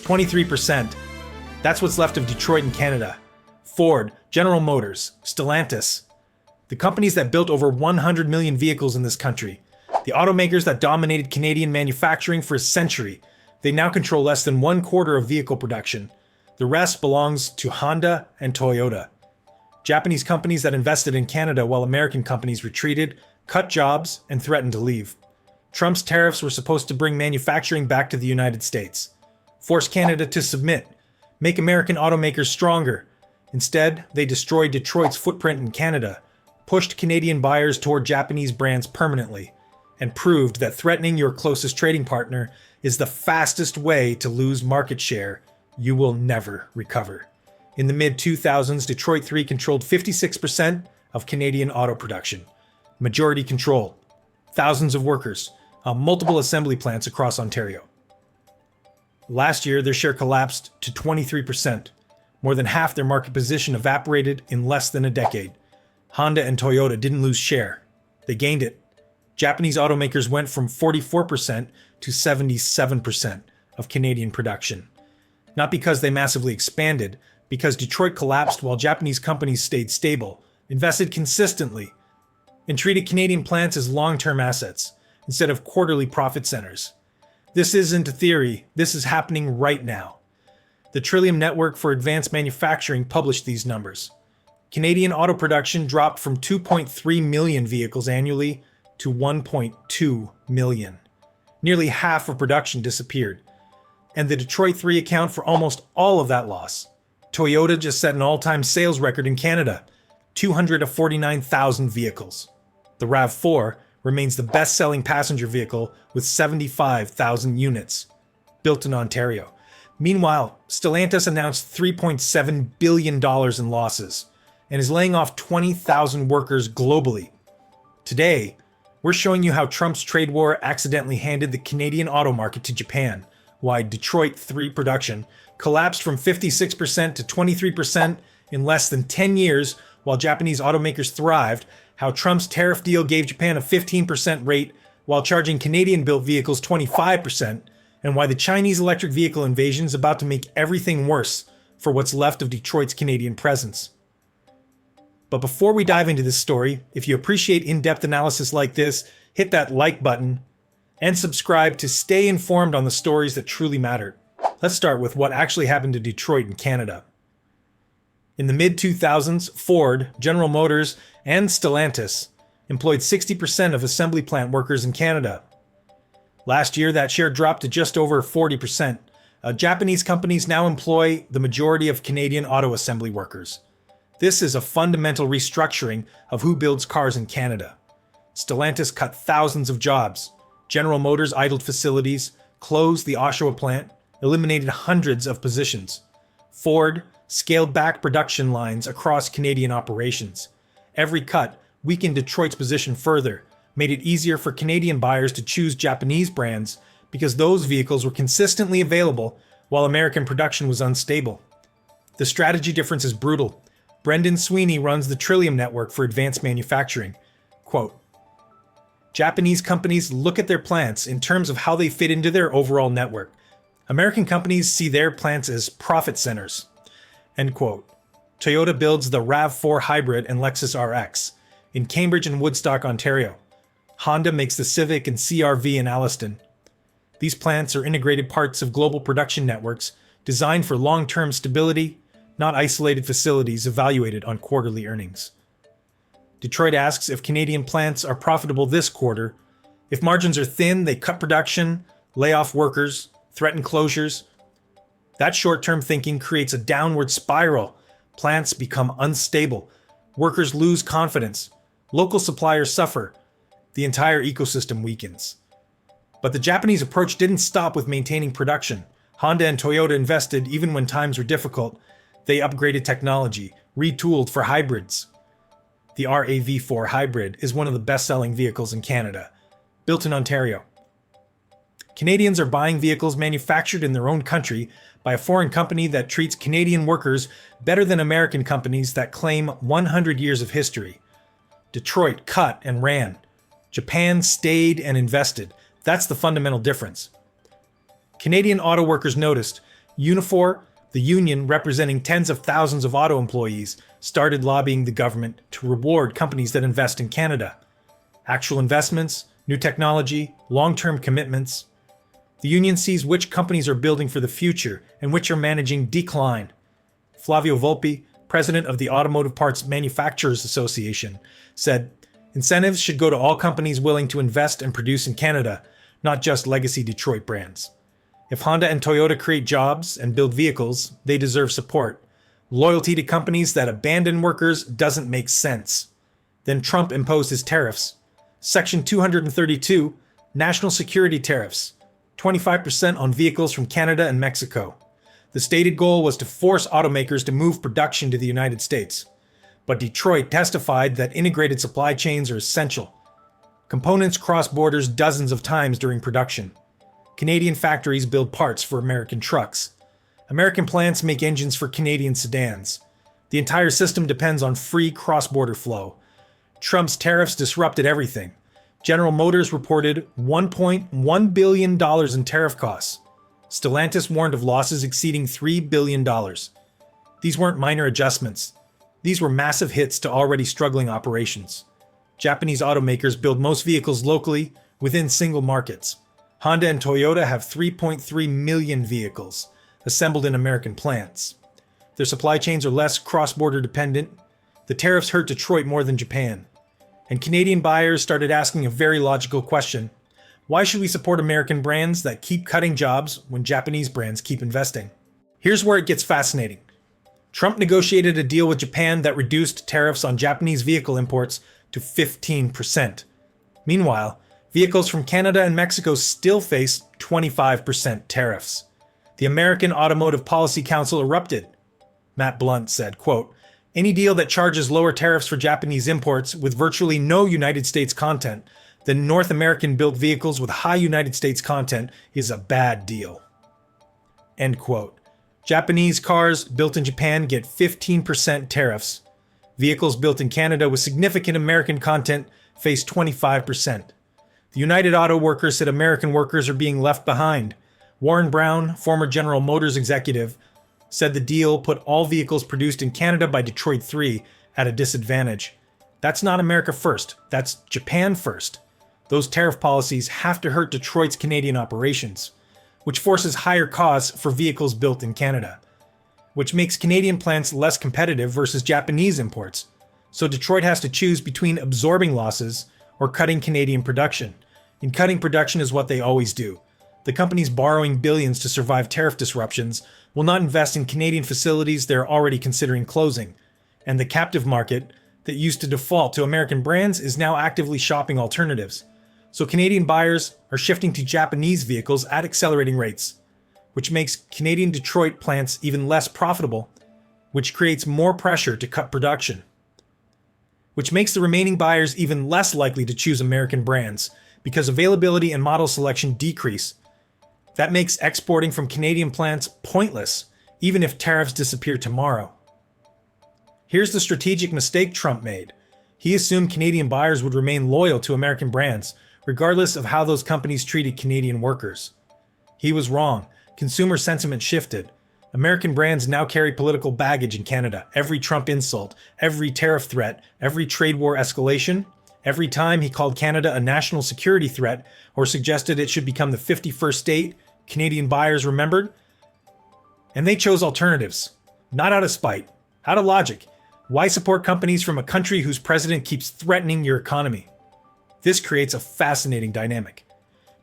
23%. That's what's left of Detroit and Canada. Ford, General Motors, Stellantis. The companies that built over 100 million vehicles in this country. The automakers that dominated Canadian manufacturing for a century. They now control less than 1/4 of vehicle production. The rest belongs to Honda and Toyota. Japanese companies that invested in Canada while American companies retreated, cut jobs, and threatened to leave. Trump's tariffs were supposed to bring manufacturing back to the United States. Force Canada to submit. Make American automakers stronger. Instead, they destroyed Detroit's footprint in Canada, pushed Canadian buyers toward Japanese brands permanently, and proved that threatening your closest trading partner is the fastest way to lose market share you will never recover. In the mid-2000s, Detroit 3 controlled 56% of Canadian auto production. Majority control. Thousands of workers on multiple assembly plants across Ontario. Last year, their share collapsed to 23%. More than half their market position evaporated in less than a decade. Honda and Toyota didn't lose share. They gained it. Japanese automakers went from 44% to 77% of Canadian production. Not because they massively expanded, because Detroit collapsed while Japanese companies stayed stable, invested consistently, and treated Canadian plants as long-term assets instead of quarterly profit centers. This isn't a theory, this is happening right now. The Trillium Network for Advanced Manufacturing published these numbers. Canadian auto production dropped from 2.3 million vehicles annually to 1.2 million. Nearly half of production disappeared, and the Detroit 3 account for almost all of that loss. Toyota just set an all-time sales record in Canada, 249,000 vehicles. The RAV4 remains the best-selling passenger vehicle with 75,000 units, built in Ontario. Meanwhile, Stellantis announced $3.7 billion in losses and is laying off 20,000 workers globally. Today, we're showing you how Trump's trade war accidentally handed the Canadian auto market to Japan, why Detroit 3 production collapsed from 56% to 23% in less than 10 years while Japanese automakers thrived, how Trump's tariff deal gave Japan a 15% rate while charging Canadian-built vehicles 25%, and why the Chinese electric vehicle invasion is about to make everything worse for what's left of Detroit's Canadian presence. But before we dive into this story, if you appreciate in-depth analysis like this, hit that like button and subscribe to stay informed on the stories that truly matter. Let's start with what actually happened to Detroit and Canada. In the mid-2000s, Ford, General Motors, and Stellantis employed 60% of assembly plant workers in Canada. Last year, that share dropped to just over 40%. Japanese companies now employ the majority of Canadian auto assembly workers. This is a fundamental restructuring of who builds cars in Canada. Stellantis cut thousands of jobs. General Motors idled facilities, closed the Oshawa plant, eliminated hundreds of positions. Ford scaled back production lines across Canadian operations. Every cut weakened Detroit's position further, made it easier for Canadian buyers to choose Japanese brands because those vehicles were consistently available while American production was unstable. The strategy difference is brutal. Brendan Sweeney runs the Trillium Network for Advanced Manufacturing. Quote, Japanese companies look at their plants in terms of how they fit into their overall network. American companies see their plants as profit centers. End quote. Toyota builds the RAV4 Hybrid and Lexus RX in Cambridge and Woodstock, Ontario. Honda makes the Civic and CR-V in Alliston. These plants are integrated parts of global production networks designed for long-term stability, not isolated facilities evaluated on quarterly earnings. Detroit asks if Canadian plants are profitable this quarter. If margins are thin, they cut production, lay off workers, threaten closures. That short-term thinking creates a downward spiral. Plants become unstable. Workers lose confidence. Local suppliers suffer. The entire ecosystem weakens. But the Japanese approach didn't stop with maintaining production. Honda and Toyota invested even when times were difficult. They upgraded technology, retooled for hybrids. The RAV4 Hybrid is one of the best-selling vehicles in Canada, built in Ontario. Canadians are buying vehicles manufactured in their own country by a foreign company that treats Canadian workers better than American companies that claim 100 years of history. Detroit cut and ran. Japan stayed and invested. That's the fundamental difference. Canadian auto workers noticed Unifor, the union representing tens of thousands of auto employees, started lobbying the government to reward companies that invest in Canada. Actual investments, new technology, long-term commitments. The union sees which companies are building for the future and which are managing decline. Flavio Volpi, president of the Automotive Parts Manufacturers Association, said, "Incentives should go to all companies willing to invest and produce in Canada, not just legacy Detroit brands. If Honda and Toyota create jobs and build vehicles, they deserve support. Loyalty to companies that abandon workers doesn't make sense." Then Trump imposed his tariffs. Section 232, National Security Tariffs, 25% on vehicles from Canada and Mexico. The stated goal was to force automakers to move production to the United States. But Detroit testified that integrated supply chains are essential. Components cross borders dozens of times during production. Canadian factories build parts for American trucks. American plants make engines for Canadian sedans. The entire system depends on free cross-border flow. Trump's tariffs disrupted everything. General Motors reported $1.1 billion in tariff costs. Stellantis warned of losses exceeding $3 billion. These weren't minor adjustments. These were massive hits to already struggling operations. Japanese automakers build most vehicles locally within single markets. Honda and Toyota have 3.3 million vehicles assembled in American plants. Their supply chains are less cross-border dependent. The tariffs hurt Detroit more than Japan. And Canadian buyers started asking a very logical question. Why should we support American brands that keep cutting jobs when Japanese brands keep investing? Here's where it gets fascinating. Trump negotiated a deal with Japan that reduced tariffs on Japanese vehicle imports to 15%. Meanwhile, vehicles from Canada and Mexico still face 25% tariffs. The American Automotive Policy Council erupted. Matt Blunt said, quote, "Any deal that charges lower tariffs for Japanese imports with virtually no United States content than North American-built vehicles with high United States content is a bad deal." End quote. Japanese cars built in Japan get 15% tariffs. Vehicles built in Canada with significant American content face 25%. The United Auto Workers said American workers are being left behind. Warren Brown, former General Motors executive, said the deal put all vehicles produced in Canada by Detroit 3 at a disadvantage. That's not America first, that's Japan first. Those tariff policies have to hurt Detroit's Canadian operations, which forces higher costs for vehicles built in Canada, which makes Canadian plants less competitive versus Japanese imports. So Detroit has to choose between absorbing losses or cutting Canadian production. And cutting production is what they always do. The companies borrowing billions to survive tariff disruptions will not invest in Canadian facilities they're already considering closing. And the captive market that used to default to American brands is now actively shopping alternatives. So Canadian buyers are shifting to Japanese vehicles at accelerating rates, which makes Canadian Detroit plants even less profitable, which creates more pressure to cut production, which makes the remaining buyers even less likely to choose American brands because availability and model selection decrease. That makes exporting from Canadian plants pointless, even if tariffs disappear tomorrow. Here's the strategic mistake Trump made. He assumed Canadian buyers would remain loyal to American brands, regardless of how those companies treated Canadian workers. He was wrong. Consumer sentiment shifted. American brands now carry political baggage in Canada. Every Trump insult, every tariff threat, every trade war escalation, every time he called Canada a national security threat or suggested it should become the 51st state, Canadian buyers remembered. And they chose alternatives. Not out of spite, out of logic. Why support companies from a country whose president keeps threatening your economy? This creates a fascinating dynamic.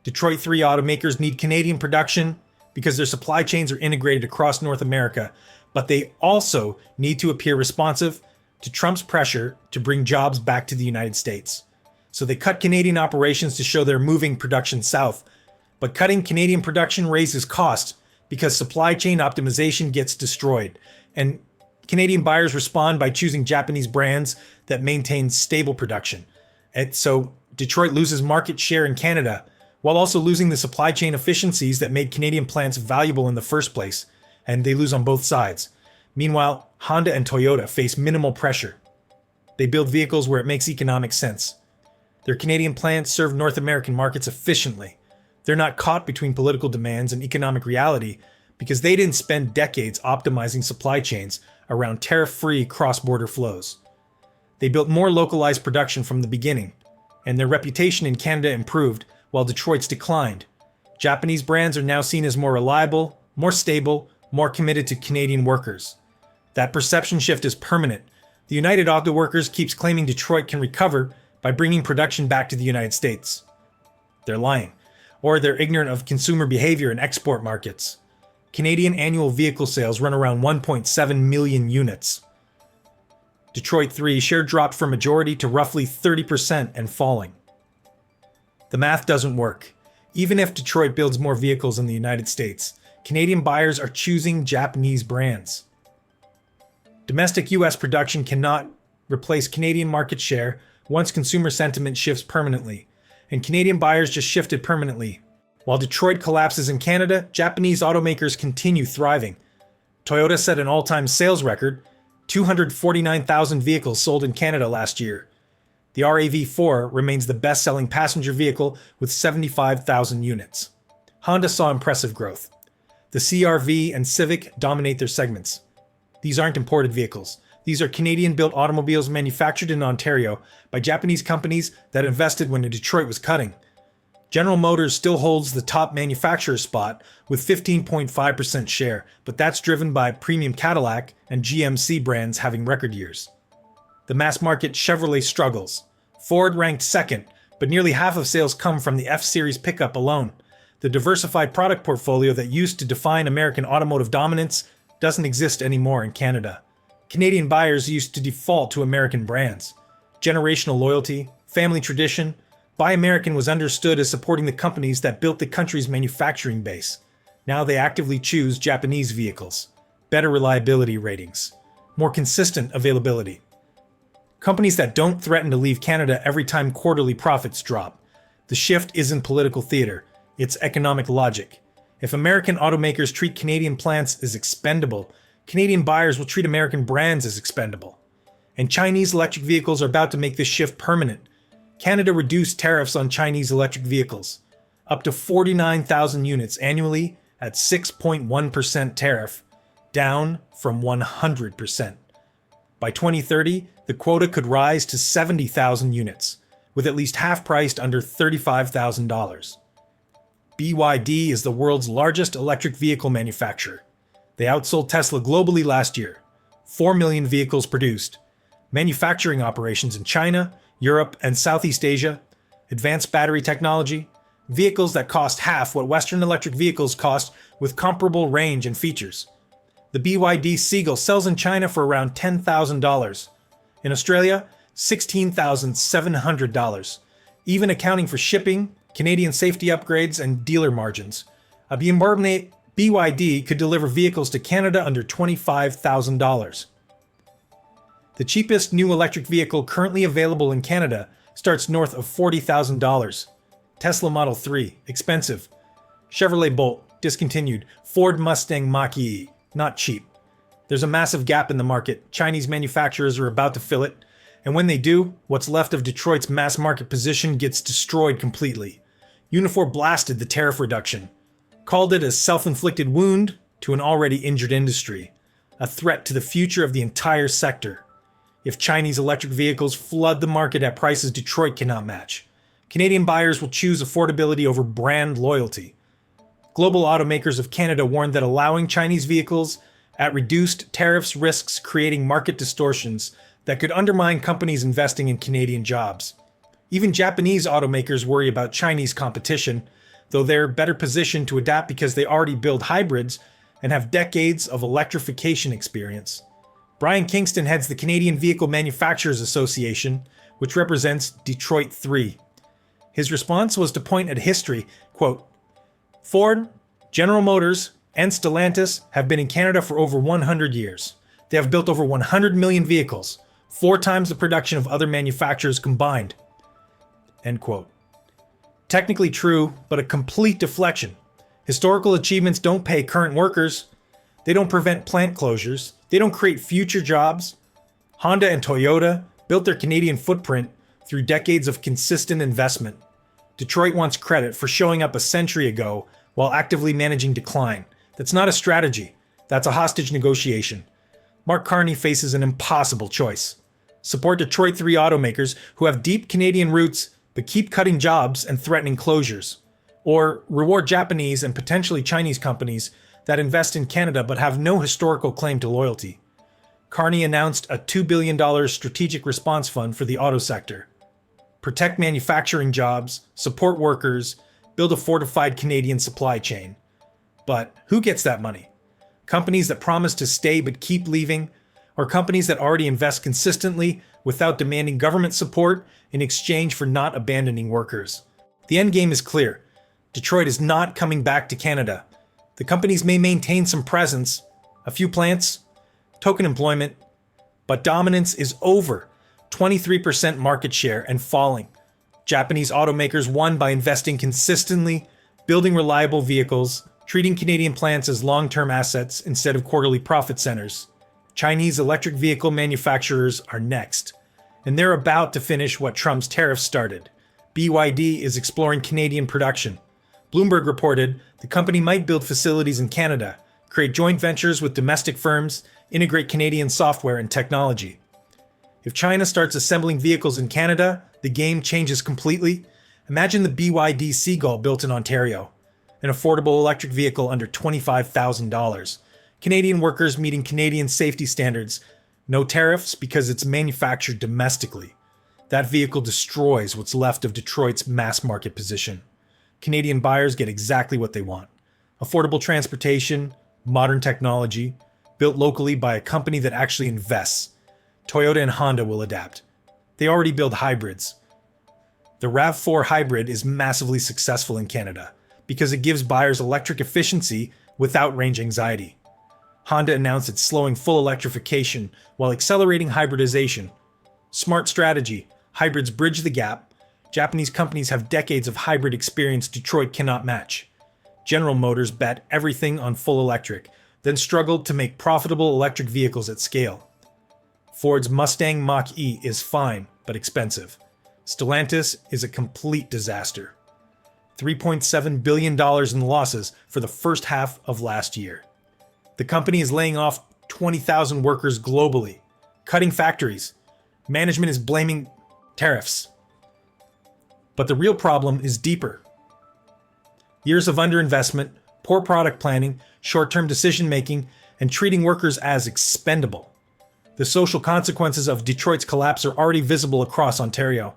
Detroit 3 automakers need Canadian production because their supply chains are integrated across North America, but they also need to appear responsive to Trump's pressure to bring jobs back to the United States. So they cut Canadian operations to show they're moving production south, but cutting Canadian production raises costs because supply chain optimization gets destroyed, and Canadian buyers respond by choosing Japanese brands that maintain stable production. And so Detroit loses market share in Canada, while also losing the supply chain efficiencies that made Canadian plants valuable in the first place, and they lose on both sides. Meanwhile, Honda and Toyota face minimal pressure. They build vehicles where it makes economic sense. Their Canadian plants serve North American markets efficiently. They're not caught between political demands and economic reality because they didn't spend decades optimizing supply chains around tariff-free cross-border flows. They built more localized production from the beginning, and their reputation in Canada improved while Detroit's declined. Japanese brands are now seen as more reliable, more stable, more committed to Canadian workers. That perception shift is permanent. The United Auto Workers keeps claiming Detroit can recover by bringing production back to the United States. They're lying, or they're ignorant of consumer behavior in export markets. Canadian annual vehicle sales run around 1.7 million units. Detroit 3 share dropped from majority to roughly 30% and falling. The math doesn't work. Even if Detroit builds more vehicles in the United States, Canadian buyers are choosing Japanese brands. Domestic US production cannot replace Canadian market share once consumer sentiment shifts permanently, and Canadian buyers just shifted permanently. While Detroit collapses in Canada, Japanese automakers continue thriving. Toyota set an all-time sales record, 249,000 vehicles sold in Canada last year. The RAV4 remains the best-selling passenger vehicle with 75,000 units. Honda saw impressive growth. The CR-V and Civic dominate their segments. These aren't imported vehicles. These are Canadian-built automobiles manufactured in Ontario by Japanese companies that invested when Detroit was cutting. General Motors still holds the top manufacturer spot with 15.5% share, but that's driven by premium Cadillac and GMC brands having record years. The mass-market Chevrolet struggles. Ford ranked second, but nearly half of sales come from the F-Series pickup alone. The diversified product portfolio that used to define American automotive dominance doesn't exist anymore in Canada. Canadian buyers used to default to American brands. Generational loyalty, family tradition, Buy American was understood as supporting the companies that built the country's manufacturing base. Now they actively choose Japanese vehicles. Better reliability ratings. More consistent availability. Companies that don't threaten to leave Canada every time quarterly profits drop. The shift isn't political theater, it's economic logic. If American automakers treat Canadian plants as expendable, Canadian buyers will treat American brands as expendable. And Chinese electric vehicles are about to make this shift permanent. Canada reduced tariffs on Chinese electric vehicles, up to 49,000 units annually at 6.1% tariff, down from 100%. By 2030, the quota could rise to 70,000 units, with at least half priced under $35,000. BYD is the world's largest electric vehicle manufacturer. They outsold Tesla globally last year. 4 million vehicles produced. Manufacturing operations in China, Europe, and Southeast Asia, advanced battery technology, vehicles that cost half what Western electric vehicles cost with comparable range and features. The BYD Seagull sells in China for around $10,000. In Australia, $16,700. Even accounting for shipping, Canadian safety upgrades, and dealer margins. A BYD could deliver vehicles to Canada under $25,000. The cheapest new electric vehicle currently available in Canada starts north of $40,000. Tesla Model 3, expensive. Chevrolet Bolt, discontinued. Ford Mustang Mach-E, not cheap. There's a massive gap in the market. Chinese manufacturers are about to fill it. And when they do, what's left of Detroit's mass market position gets destroyed completely. Unifor blasted the tariff reduction, called it a self-inflicted wound to an already injured industry, a threat to the future of the entire sector. If Chinese electric vehicles flood the market at prices Detroit cannot match, Canadian buyers will choose affordability over brand loyalty. Global Automakers of Canada warned that allowing Chinese vehicles at reduced tariffs risks creating market distortions that could undermine companies investing in Canadian jobs. Even Japanese automakers worry about Chinese competition, though they're better positioned to adapt because they already build hybrids and have decades of electrification experience. Brian Kingston heads the Canadian Vehicle Manufacturers Association, which represents Detroit 3. His response was to point at history, quote, Ford, General Motors, and Stellantis have been in Canada for over 100 years. They have built over 100 million vehicles, 4 times the production of other manufacturers combined. End quote. Technically true, but a complete deflection. Historical achievements don't pay current workers. They don't prevent plant closures. They don't create future jobs. Honda and Toyota built their Canadian footprint through decades of consistent investment. Detroit wants credit for showing up a century ago while actively managing decline, That's not a strategy. That's a hostage negotiation. Mark Carney faces an impossible choice. Support Detroit 3 automakers who have deep Canadian roots but keep cutting jobs and threatening closures. Or reward Japanese and potentially Chinese companies that invest in Canada but have no historical claim to loyalty. Carney announced a $2 billion strategic response fund for the auto sector. Protect manufacturing jobs, support workers, build a fortified Canadian supply chain. But who gets that money? Companies that promise to stay but keep leaving, or companies that already invest consistently without demanding government support in exchange for not abandoning workers? The end game is clear. Detroit is not coming back to Canada. The companies may maintain some presence, a few plants, token employment, but dominance is over. 23% market share and falling. Japanese automakers won by investing consistently, building reliable vehicles, treating Canadian plants as long-term assets instead of quarterly profit centers. Chinese electric vehicle manufacturers are next, and they're about to finish what Trump's tariffs started. BYD is exploring Canadian production. Bloomberg reported the company might build facilities in Canada, create joint ventures with domestic firms, integrate Canadian software and technology. If China starts assembling vehicles in Canada, the game changes completely. Imagine the BYD Seagull built in Ontario, an affordable electric vehicle under $25,000. Canadian workers meeting Canadian safety standards. No tariffs because it's manufactured domestically. That vehicle destroys what's left of Detroit's mass market position. Canadian buyers get exactly what they want. Affordable transportation, modern technology, built locally by a company that actually invests. Toyota and Honda will adapt. They already build hybrids. The RAV4 hybrid is massively successful in Canada because it gives buyers electric efficiency without range anxiety. Honda announced it's slowing full electrification while accelerating hybridization. Smart strategy. Hybrids bridge the gap. Japanese companies have decades of hybrid experience Detroit cannot match. General Motors bet everything on full electric, then struggled to make profitable electric vehicles at scale. Ford's Mustang Mach-E is fine, but expensive. Stellantis is a complete disaster. $3.7 billion in losses for the first half of last year. The company is laying off 20,000 workers globally, cutting factories. Management is blaming tariffs. But the real problem is deeper. Years of underinvestment, poor product planning, short-term decision-making, and treating workers as expendable. The social consequences of Detroit's collapse are already visible across Ontario.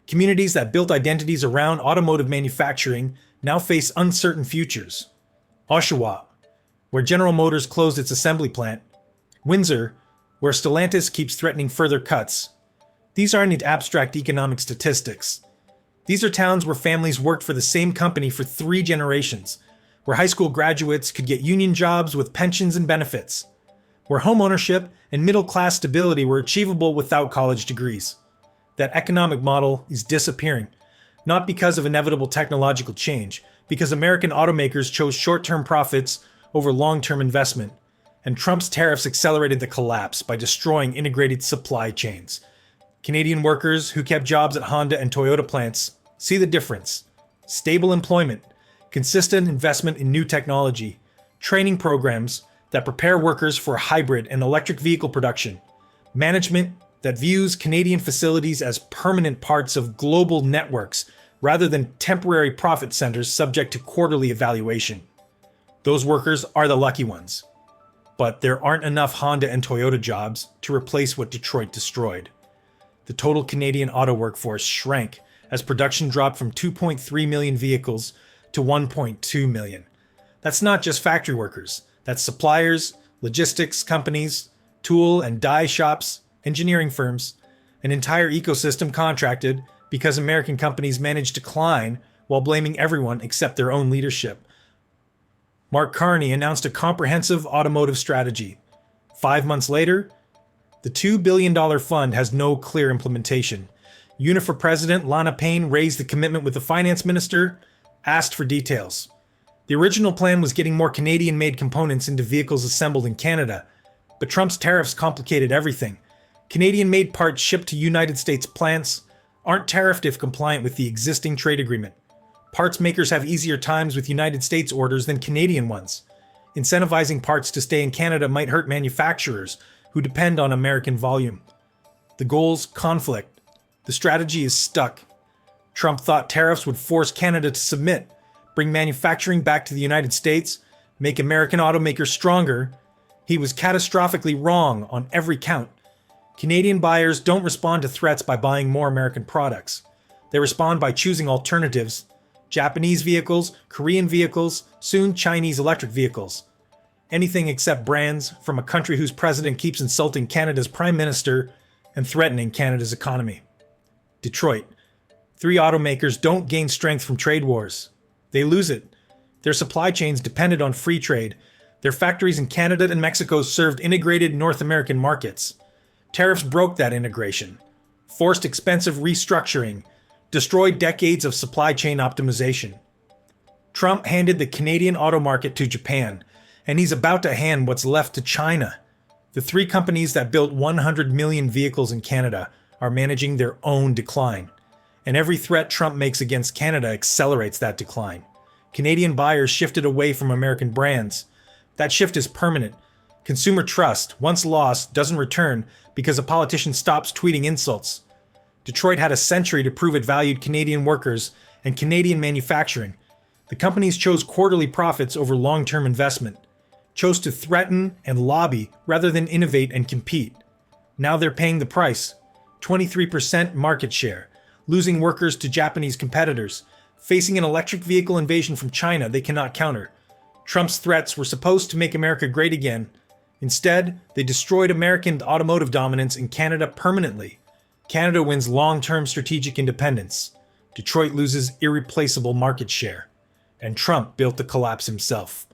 Communities that built identities around automotive manufacturing now face uncertain futures. Oshawa, where General Motors closed its assembly plant. Windsor, where Stellantis keeps threatening further cuts. These aren't abstract economic statistics. These are towns where families worked for the same company for 3 generations, where high school graduates could get union jobs with pensions and benefits, where homeownership and middle-class stability were achievable without college degrees. That economic model is disappearing, not because of inevitable technological change, because American automakers chose short-term profits over long-term investment, and Trump's tariffs accelerated the collapse by destroying integrated supply chains. Canadian workers who kept jobs at Honda and Toyota plants see the difference. Stable employment, consistent investment in new technology, training programs that prepare workers for hybrid and electric vehicle production, management that views Canadian facilities as permanent parts of global networks rather than temporary profit centers subject to quarterly evaluation. Those workers are the lucky ones. But there aren't enough Honda and Toyota jobs to replace what Detroit destroyed. The total Canadian auto workforce shrank as production dropped from 2.3 million vehicles to 1.2 million. That's not just factory workers. That's suppliers, logistics companies, tool and die shops, engineering firms. An entire ecosystem contracted because American companies managed to decline while blaming everyone except their own leadership. Mark Carney announced a comprehensive automotive strategy. 5 months later, the $2 billion fund has no clear implementation. Unifor President Lana Payne raised the commitment with the finance minister, asked for details. The original plan was getting more Canadian-made components into vehicles assembled in Canada, but Trump's tariffs complicated everything. Canadian-made parts shipped to United States plants aren't tariffed if compliant with the existing trade agreement. Parts makers have easier times with United States orders than Canadian ones. Incentivizing parts to stay in Canada might hurt manufacturers who depend on American volume. The goals conflict. The strategy is stuck. Trump thought tariffs would force Canada to submit, bring manufacturing back to the United States, make American automakers stronger. He was catastrophically wrong on every count. Canadian buyers don't respond to threats by buying more American products. They respond by choosing alternatives: Japanese vehicles, Korean vehicles, soon Chinese electric vehicles. Anything except brands from a country whose president keeps insulting Canada's prime minister and threatening Canada's economy. Detroit. 3 automakers don't gain strength from trade wars. They lose it. Their supply chains depended on free trade. Their factories in Canada and Mexico served integrated North American markets. Tariffs broke that integration, forced expensive restructuring, destroyed decades of supply chain optimization. Trump handed the Canadian auto market to Japan, and he's about to hand what's left to China. The 3 companies that built 100 million vehicles in Canada are managing their own decline, and every threat Trump makes against Canada accelerates that decline. Canadian buyers shifted away from American brands. That shift is permanent. Consumer trust, once lost, doesn't return because a politician stops tweeting insults. Detroit had a century to prove it valued Canadian workers and Canadian manufacturing. The companies chose quarterly profits over long-term investment, chose to threaten and lobby rather than innovate and compete. Now they're paying the price. 23% market share, losing workers to Japanese competitors, facing an electric vehicle invasion from China they cannot counter. Trump's threats were supposed to make America great again. Instead, they destroyed American automotive dominance in Canada permanently. Canada wins long-term strategic independence. Detroit loses irreplaceable market share. And Trump built the collapse himself.